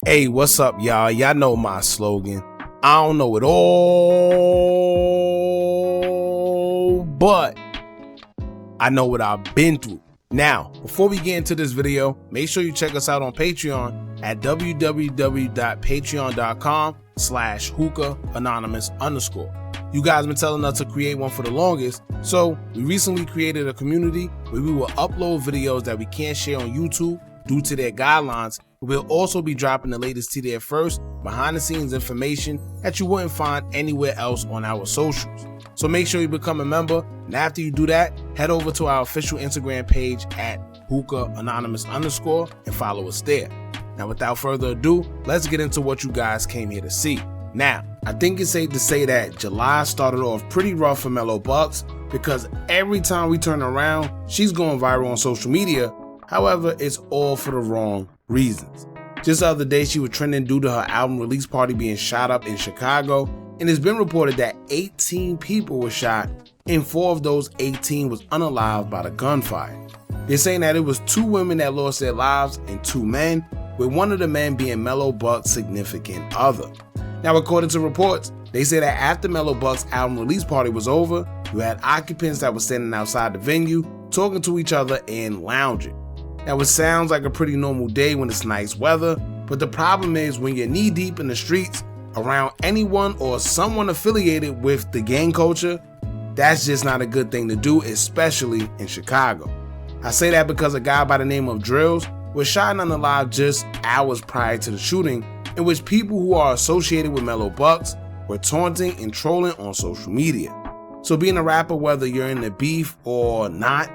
Hey, what's up, y'all? Y'all know my slogan. I don't know it all, but I know what I've been through. Now, before we get into this video, make sure you check us out on Patreon at www.patreon.com/Hookah Anonymous _. You guys been telling us to create one for the longest, so we recently created a community where we will upload videos that we can't share on YouTube due to their guidelines. We'll also be dropping the latest to there first, behind the scenes information that you wouldn't find anywhere else on our socials. So make sure you become a member, and after you do that, head over to our official Instagram page at Hookah Anonymous _ and follow us there. Now without further ado, let's get into what you guys came here to see. Now, I think it's safe to say that July started off pretty rough for Melo Buckzz, because every time we turn around, she's going viral on social media. However, it's all for the wrong reasons. Just the other day, she was trending due to her album release party being shot up in Chicago, and it's been reported that 18 people were shot, and 4 of those 18 was unalived by the gunfire. They're saying that it was 2 women that lost their lives and 2 men, with one of the men being Melo Buckz's significant other. Now, according to reports, they say that after Melo Buckz's album release party was over, you had occupants that were standing outside the venue, talking to each other and lounging. Now, it sounds like a pretty normal day when it's nice weather, but the problem is when you're knee deep in the streets around anyone or someone affiliated with the gang culture, that's just not a good thing to do, especially in Chicago. I say that because a guy by the name of Drills was shot and unalived just hours prior to the shooting, in which people who are associated with Melo Buckzz were taunting and trolling on social media. So being a rapper, whether you're in the beef or not,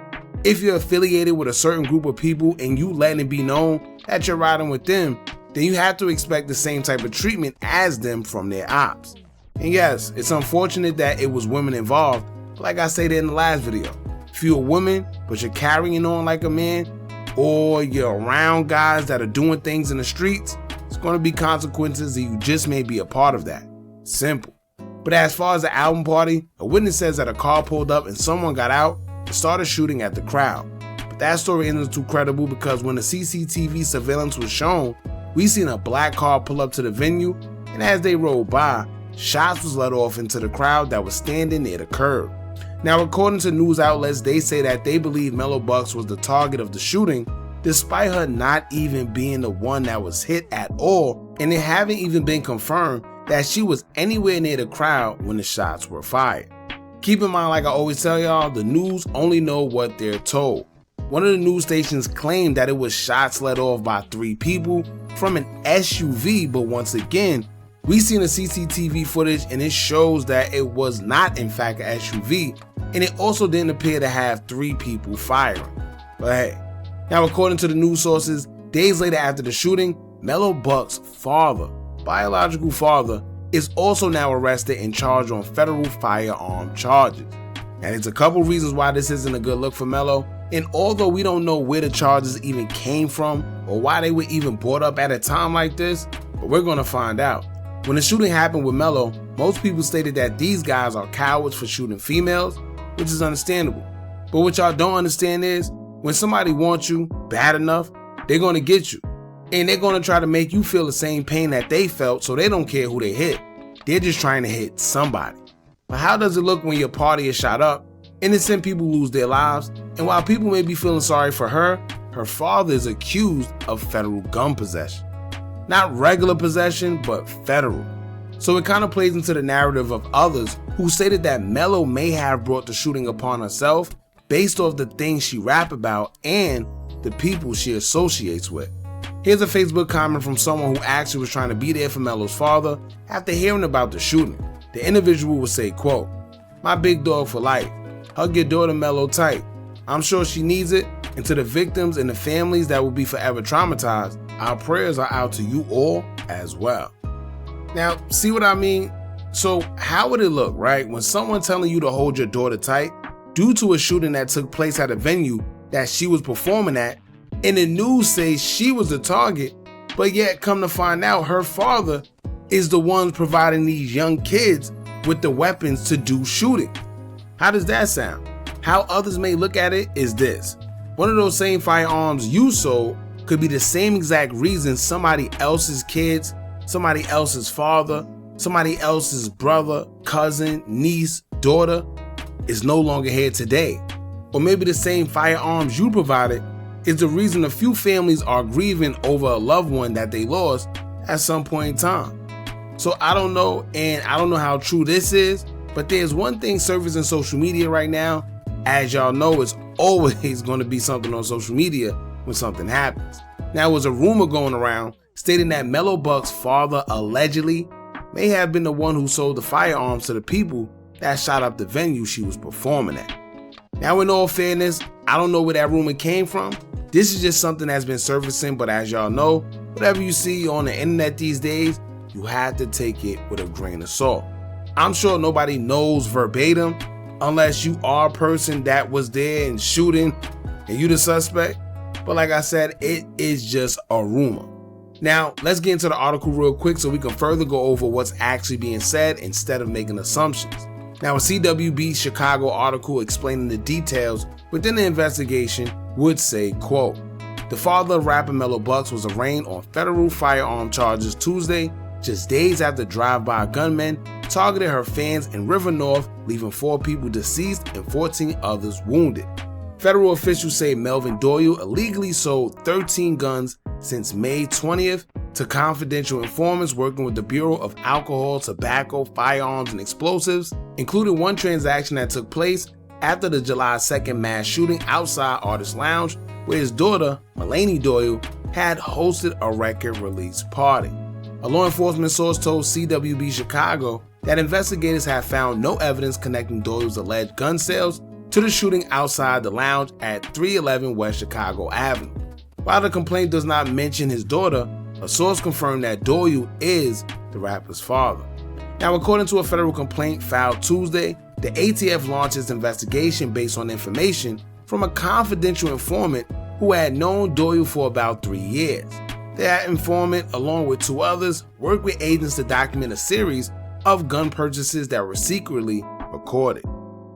if you're affiliated with a certain group of people and you letting it be known that you're riding with them, then you have to expect the same type of treatment as them from their ops. And yes, it's unfortunate that it was women involved, but like I said in the last video, if you're a woman but you're carrying on like a man, or you're around guys that are doing things in the streets, it's going to be consequences and you just may be a part of that. Simple. But as far as the album party, a witness says that a car pulled up and someone got out and started shooting at the crowd. But that story isn't too credible, because when the CCTV surveillance was shown, we seen a black car pull up to the venue, and as they rolled by, shots was let off into the crowd that was standing near the curb. Now, according to news outlets, they say that they believe Melo Buckzz was the target of the shooting, despite her not even being the one that was hit at all, and it haven't even been confirmed that she was anywhere near the crowd when the shots were fired. Keep in mind, like I always tell y'all, the news only know what they're told. One of the news stations claimed that it was shots let off by 3 people from an SUV, but once again, we seen the CCTV footage and it shows that it was not in fact an SUV, and it also didn't appear to have 3 people firing. But hey, now according to the news sources, days later after the shooting, Melo Buckz's father, biological father, is also now arrested and charged on federal firearm charges. And it's a couple reasons why this isn't a good look for Melo, and although we don't know where the charges even came from or why they were even brought up at a time like this, but we're gonna find out. When the shooting happened with Melo, most people stated that these guys are cowards for shooting females, which is understandable. But what y'all don't understand is, when somebody wants you bad enough, they're gonna get you. And they're gonna try to make you feel the same pain that they felt, so they don't care who they hit. They're just trying to hit somebody. But how does it look when your party is shot up, innocent people lose their lives, and while people may be feeling sorry for her, her father is accused of federal gun possession. Not regular possession, but federal. So it kind of plays into the narrative of others who stated that Melo may have brought the shooting upon herself based off the things she rap about and the people she associates with. Here's a Facebook comment from someone who actually was trying to be there for Melo's father after hearing about the shooting. The individual would say, quote, "My big dog for life. Hug your daughter Melo tight. I'm sure she needs it, and to the victims and the families that will be forever traumatized, our prayers are out to you all as well." Now, see what I mean? So how would it look, right, when someone telling you to hold your daughter tight due to a shooting that took place at a venue that she was performing at, and the news says she was the target, but yet come to find out her father is the one providing these young kids with the weapons to do shooting? How does that sound? How others may look at it is this: one of those same firearms you sold could be the same exact reason somebody else's kids, somebody else's father, somebody else's brother, cousin, niece, daughter is no longer here today. Or maybe the same firearms you provided is the reason a few families are grieving over a loved one that they lost at some point in time. So I don't know, and I don't know how true this is, but there's one thing surfacing social media right now. As y'all know, it's always going to be something on social media when something happens. Now, there was a rumor going around stating that Melo Buckzz' father allegedly may have been the one who sold the firearms to the people that shot up the venue she was performing at. Now, in all fairness, I don't know where that rumor came from. This is just something that's been surfacing, but as y'all know, whatever you see on the internet these days, you have to take it with a grain of salt. I'm sure nobody knows verbatim unless you are a person that was there and shooting and you the suspect. But like I said, it is just a rumor. Now, let's get into the article real quick so we can further go over what's actually being said instead of making assumptions. Now, a CWB Chicago article explaining the details within the investigation would say, quote, "The father of rapper Melo Buckzz was arraigned on federal firearm charges Tuesday, just days after drive-by gunmen targeted her fans in River North, leaving 4 people deceased and 14 others wounded. Federal officials say Melvin Doyle illegally sold 13 guns since May 20th to confidential informants working with the Bureau of Alcohol, Tobacco, Firearms, and Explosives, including one transaction that took place after the July 2nd mass shooting outside Artist Lounge, where his daughter, Melanie Doyle, had hosted a record release party. A law enforcement source told CWB Chicago that investigators have found no evidence connecting Doyle's alleged gun sales to the shooting outside the lounge at 311 West Chicago Avenue. While the complaint does not mention his daughter, a source confirmed that Doyle is the rapper's father. Now, according to a federal complaint filed Tuesday, the ATF launched its investigation based on information from a confidential informant who had known Doyle for about 3 years. That informant, along with 2 others, worked with agents to document a series of gun purchases that were secretly recorded.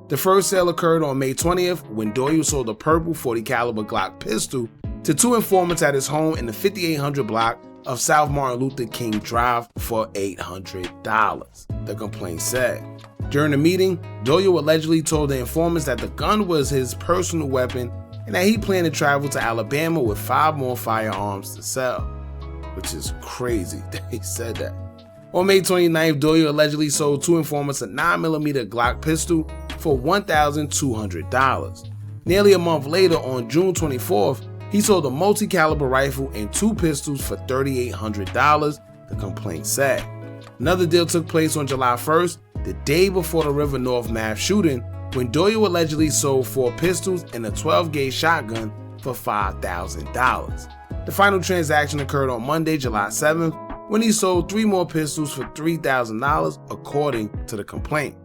The first sale occurred on May 20th when Doyle sold a purple .40 caliber Glock pistol to 2 informants at his home in the 5800 block of South Martin Luther King Drive for $800, the complaint said. During the meeting, Doyle allegedly told the informants that the gun was his personal weapon and that he planned to travel to Alabama with 5 more firearms to sell, which is crazy that he said that. On May 29th, Doyle allegedly sold 2 informants a 9mm Glock pistol for $1,200. Nearly a month later, on June 24th, he sold a multi-caliber rifle and 2 pistols for $3,800, the complaint said. Another deal took place on July 1st, the day before the River North mass shooting, when Doyle allegedly sold 4 pistols and a 12-gauge shotgun for $5,000. The final transaction occurred on Monday, July 7th, when he sold 3 more pistols for $3,000, according to the complaint.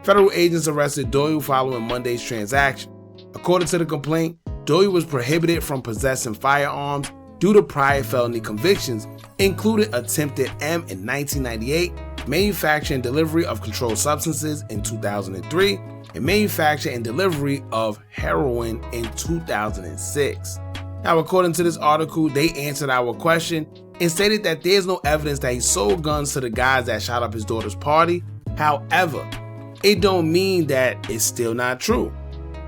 Federal agents arrested Doyle following Monday's transaction. According to the complaint, Doyle was prohibited from possessing firearms due to prior felony convictions, including attempted M in 1998, manufacture and delivery of controlled substances in 2003, and manufacture and delivery of heroin in 2006. Now, according to this article, they answered our question and stated that there's no evidence that he sold guns to the guys that shot up his daughter's party. However, it don't mean that it's still not true.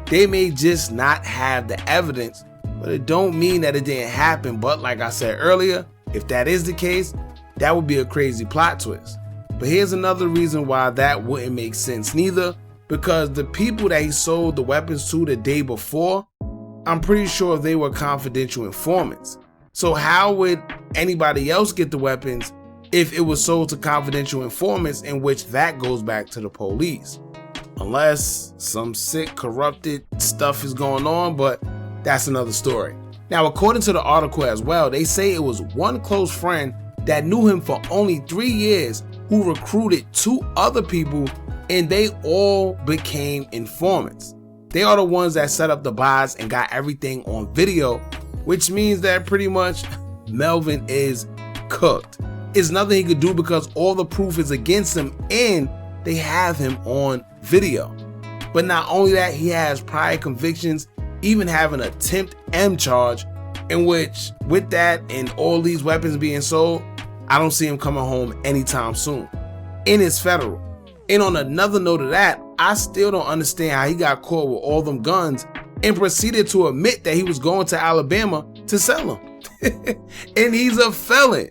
They may just not have the evidence, but it don't mean that it didn't happen. But like I said earlier, if that is the case, that would be a crazy plot twist. But here's another reason why that wouldn't make sense neither, because the people that he sold the weapons to the day before, I'm pretty sure they were confidential informants. So how would anybody else get the weapons if it was sold to confidential informants, in which that goes back to the police? Unless some sick, corrupted stuff is going on, but that's another story. Now, according to the article as well, they say it was one close friend that knew him for only 3 years who recruited 2 other people, and they all became informants. They are the ones that set up the buys and got everything on video, which means that pretty much Melvin is cooked. It's nothing he could do because all the proof is against him and they have him on video. But not only that, he has prior convictions, even having an attempt M charge, in which with that and all these weapons being sold, I don't see him coming home anytime soon. And it's federal. And on another note of that, I still don't understand how he got caught with all them guns and proceeded to admit that he was going to Alabama to sell them. And he's a felon.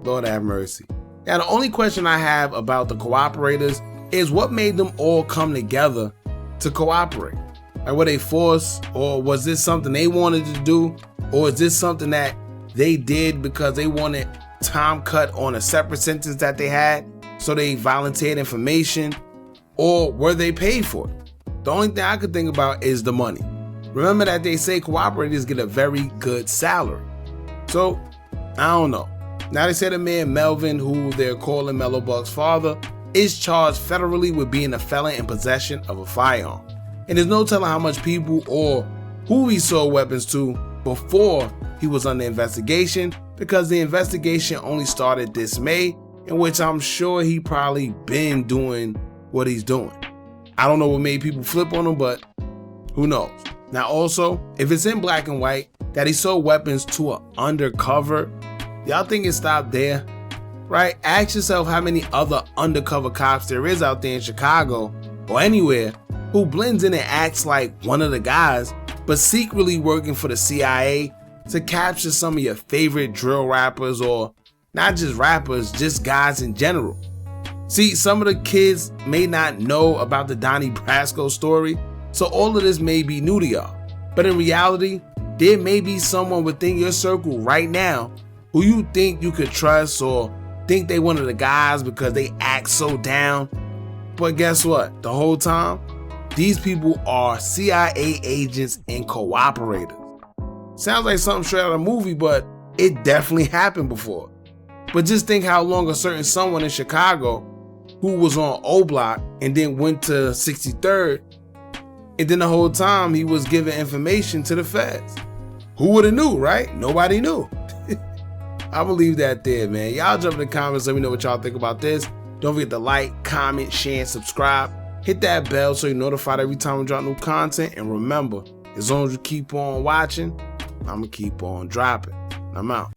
Lord have mercy. Now, the only question I have about the cooperators is what made them all come together to cooperate? Like, were they forced, or was this something they wanted to do? Or is this something that they did because they wanted time cut on a separate sentence that they had, so they volunteered information? Or were they paid for it? The only thing I could think about is the money. Remember that they say cooperators get a very good salary. So, I don't know. Now they say the man Melvin, who they're calling Melo Buckzz' father, is charged federally with being a felon in possession of a firearm. And there's no telling how much people or who he sold weapons to before he was under investigation, because the investigation only started this May, in which I'm sure he probably been doing what he's doing. I don't know what made people flip on him, but who knows? Now also, if it's in black and white that he sold weapons to an undercover, y'all think it stopped there? Right? Ask yourself how many other undercover cops there is out there in Chicago or anywhere who blends in and acts like one of the guys, but secretly working for the CIA to capture some of your favorite drill rappers, or not just rappers, just guys in general. See, some of the kids may not know about the Donnie Brasco story, so all of this may be new to y'all. But in reality, there may be someone within your circle right now who you think you could trust, or think they one of the guys because they act so down. But guess what? The whole time, these people are CIA agents and cooperators. Sounds like something straight out of a movie, but it definitely happened before. But just think how long a certain someone in Chicago who was on O Block and then went to 63rd, and then the whole time he was giving information to the feds. Who would have knew, right? Nobody knew. I will leave that there, man. Y'all jump in the comments, let me know what y'all think about this. Don't forget to like, comment, share, and subscribe. Hit that bell so you're notified every time we drop new content. And remember, as long as you keep on watching, I'm going to keep on dropping. I'm out.